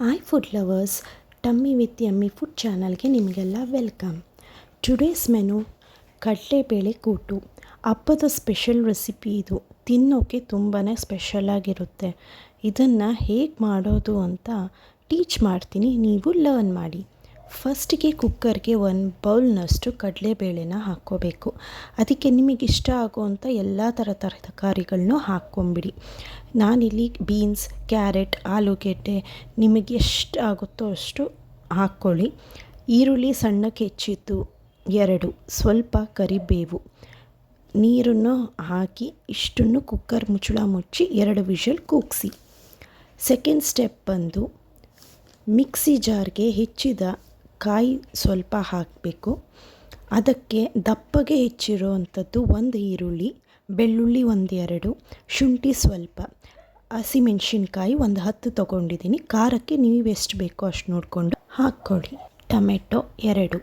Hi food lovers, tummy with yummy food ಚಾನಲ್ಗೆ ನಿಮಗೆಲ್ಲ welcome. Today's menu ಕಡಲೆಬೇಳೆ ಕೂಟು. ಹಬ್ಬದ ಸ್ಪೆಷಲ್ ರೆಸಿಪಿ ಇದು. ತಿನ್ನೋಕ್ಕೆ ತುಂಬಾ ಸ್ಪೆಷಲಾಗಿರುತ್ತೆ. ಇದನ್ನು ಹೇಗೆ ಮಾಡೋದು ಅಂತ ಟೀಚ್ ಮಾಡ್ತೀನಿ, ನೀವು ಲರ್ನ್ ಮಾಡಿ. ಫಸ್ಟಿಗೆ ಕುಕ್ಕರ್ಗೆ 1 ಬೌಲ್ನಷ್ಟು ಕಡಲೆಬೇಳೆನ ಹಾಕ್ಕೋಬೇಕು. ಅದಕ್ಕೆ ನಿಮಗಿಷ್ಟ ಆಗುವಂಥ ಎಲ್ಲ ಥರ ತರಕಾರಿಗಳನ್ನೂ ಹಾಕ್ಕೊಂಬಿಡಿ. ನಾನಿಲ್ಲಿ ಬೀನ್ಸ್, ಕ್ಯಾರೆಟ್, ಆಲೂಗೆಡ್ಡೆ ನಿಮಗೆ ಎಷ್ಟು ಆಗುತ್ತೋ ಅಷ್ಟು ಹಾಕ್ಕೊಳ್ಳಿ. ಈರುಳ್ಳಿ ಸಣ್ಣಕ್ಕೆ ಹೆಚ್ಚಿದ್ದು 2, ಸ್ವಲ್ಪ ಕರಿಬೇವು, ನೀರನ್ನು ಹಾಕಿ ಇಷ್ಟನ್ನು ಕುಕ್ಕರ್ ಮುಚ್ಚಳ ಮುಚ್ಚಿ 2 ವಿಷಲ್ ಕೂಗಿಸಿ. ಸೆಕೆಂಡ್ ಸ್ಟೆಪ್ ಬಂದು ಮಿಕ್ಸಿ ಜಾರ್ಗೆ ಹೆಚ್ಚಿದ ಕಾಯಿ ಸ್ವಲ್ಪ ಹಾಕಬೇಕು. ಅದಕ್ಕೆ ದಪ್ಪಗೆ ಹೆಚ್ಚಿರೋ ಅಂಥದ್ದು 1 ಈರುಳ್ಳಿ, ಬೆಳ್ಳುಳ್ಳಿ 1-2, ಶುಂಠಿ ಸ್ವಲ್ಪ, ಹಸಿಮೆಣಸಿನ್ಕಾಯಿ 10 ತೊಗೊಂಡಿದ್ದೀನಿ. ಖಾರಕ್ಕೆ ನೀವು ಎಷ್ಟು ಬೇಕೋ ಅಷ್ಟು ನೋಡಿಕೊಂಡು ಹಾಕ್ಕೊಳ್ಳಿ. ಟೊಮೆಟೊ 2,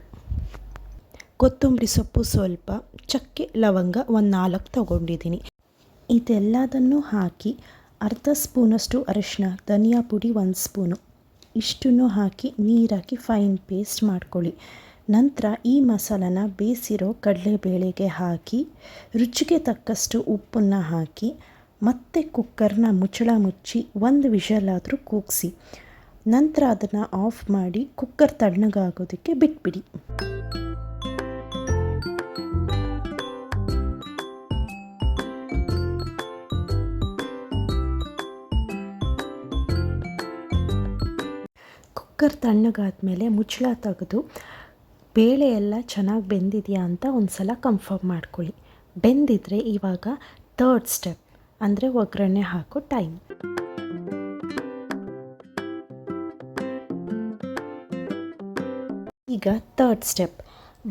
ಕೊತ್ತಂಬರಿ ಸೊಪ್ಪು ಸ್ವಲ್ಪ, ಚಕ್ಕೆ ಲವಂಗ 4 ತೊಗೊಂಡಿದ್ದೀನಿ. ಇದೆಲ್ಲದನ್ನು ಹಾಕಿ ಅರ್ಧ ಸ್ಪೂನಷ್ಟು ಅರಿಶಿನ, ಧನಿಯಾ ಪುಡಿ 1 ಸ್ಪೂನು, ಇಷ್ಟನ್ನು ಹಾಕಿ ನೀರಾಕಿ ಫೈನ್ ಪೇಸ್ಟ್ ಮಾಡ್ಕೊಳ್ಳಿ. ನಂತರ ಈ ಮಸಾಲನ ಬೇಯಿಸಿರೋ ಕಡಲೆಬೇಳೆಗೆ ಹಾಕಿ ರುಚಿಗೆ ತಕ್ಕಷ್ಟು ಉಪ್ಪನ್ನು ಹಾಕಿ ಮತ್ತೆ ಕುಕ್ಕರ್ನ ಮುಚ್ಚಳ ಮುಚ್ಚಿ 1 ವಿಷಲಾದರೂ ಕೂಗಿಸಿ. ನಂತರ ಅದನ್ನು ಆಫ್ ಮಾಡಿ ಕುಕ್ಕರ್ ತಣ್ಣಗಾಗೋದಕ್ಕೆ ಬಿಟ್ಬಿಡಿ. ಕುಕ್ಕರ್ ತಣ್ಣಗಾದ್ಮೇಲೆ ಮುಚ್ಚಳ ತೆಗೆದು ಬೇಳೆ ಎಲ್ಲ ಚೆನ್ನಾಗಿ ಬೆಂದಿದೆಯಾ ಅಂತ ಒಂದು ಸಲ ಕನ್ಫರ್ಮ್ ಮಾಡ್ಕೊಳ್ಳಿ. ಬೆಂದಿದ್ರೆ ಇವಾಗ 3rd ಸ್ಟೆಪ್ ಅಂದರೆ ಒಗ್ಗರಣೆ ಹಾಕೋ ಟೈಮ್. ಈಗ 3rd ಸ್ಟೆಪ್,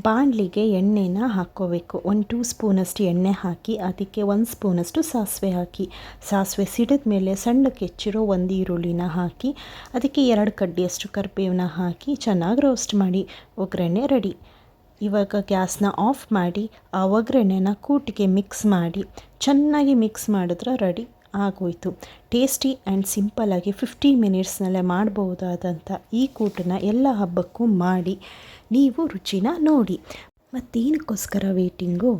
ಬಾಣಲಿಗೆ ಎಣ್ಣೆನ ಹಾಕ್ಕೋಬೇಕು. 1-2 ಸ್ಪೂನಷ್ಟು ಎಣ್ಣೆ ಹಾಕಿ ಅದಕ್ಕೆ 1 ಸ್ಪೂನಷ್ಟು ಸಾಸಿವೆ ಹಾಕಿ. ಸಾಸಿವೆ ಸಿಡಿದ ಮೇಲೆ ಸಣ್ಣಕ್ಕೆ ಹೆಚ್ಚಿರೋ 1 ಈರುಳ್ಳಿನ ಹಾಕಿ ಅದಕ್ಕೆ 2 ಕಡ್ಡಿಯಷ್ಟು ಕರಿಬೇವನ್ನ ಹಾಕಿ ಚೆನ್ನಾಗಿ ರೋಸ್ಟ್ ಮಾಡಿ. ಒಗ್ಗರಣೆ ರೆಡಿ. ಇವಾಗ ಗ್ಯಾಸ್ನ ಆಫ್ ಮಾಡಿ ಆ ಒಗ್ಗರಣೆನ ಕೂಟಿಗೆ ಮಿಕ್ಸ್ ಮಾಡಿ ಚೆನ್ನಾಗಿ ಮಿಕ್ಸ್ ಮಾಡಿದ್ರೆ ರೆಡಿ ಆಗೋಯ್ತು. ಟೇಸ್ಟಿ ಆ್ಯಂಡ್ ಸಿಂಪಲ್ಲಾಗಿ 15 ಮಿನಿಟ್ಸ್ನಲ್ಲೇ ಮಾಡ್ಬೋದಾದಂಥ ಈ ಕೂಟನ್ನು ಎಲ್ಲ ಹಬ್ಬಕ್ಕೂ ಮಾಡಿ ನೀವು ರುಚಿನ ನೋಡಿ. ಮತ್ತೇನಕ್ಕೋಸ್ಕರ ವೇಟಿಂಗು?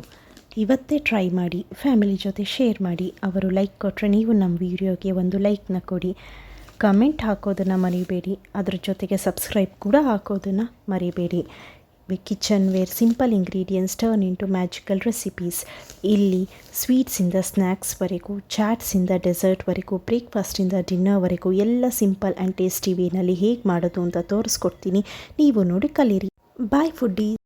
ಇವತ್ತೇ ಟ್ರೈ ಮಾಡಿ, ಫ್ಯಾಮಿಲಿ ಜೊತೆ ಶೇರ್ ಮಾಡಿ. ಅವರು ಲೈಕ್ ಕೊಟ್ಟರೆ ನೀವು ನಮ್ಮ ವೀಡಿಯೋಗೆ ಒಂದು ಲೈಕ್ನ ಕೊಡಿ. ಕಮೆಂಟ್ ಹಾಕೋದನ್ನು ಮರಿಬೇಡಿ. ಅದ್ರ ಜೊತೆಗೆ ಸಬ್ಸ್ಕ್ರೈಬ್ ಕೂಡ ಹಾಕೋದನ್ನು ಮರಿಬೇಡಿ. Kitchenware simple ingredients turn into magical recipes. ಇಲ್ಲಿ ಸ್ವೀಟ್ಸಿಂದ ಸ್ನ್ಯಾಕ್ಸ್ವರೆಗೂ, ಚಾಟ್ಸಿಂದ ಡೆಸರ್ಟ್ವರೆಗೂ, ಬ್ರೇಕ್ಫಾಸ್ಟಿಂದ ಡಿನ್ನರ್ವರೆಗೂ ಎಲ್ಲ ಸಿಂಪಲ್ ಆ್ಯಂಡ್ ಟೇಸ್ಟಿ ವೇನಲ್ಲಿ ಹೇಗೆ ಮಾಡೋದು ಅಂತ ತೋರಿಸ್ಕೊಡ್ತೀನಿ. ನೀವು ನೋಡಿ ಕಲೀರಿ. ಬಾಯ್ ಫುಡ್ಡಿ.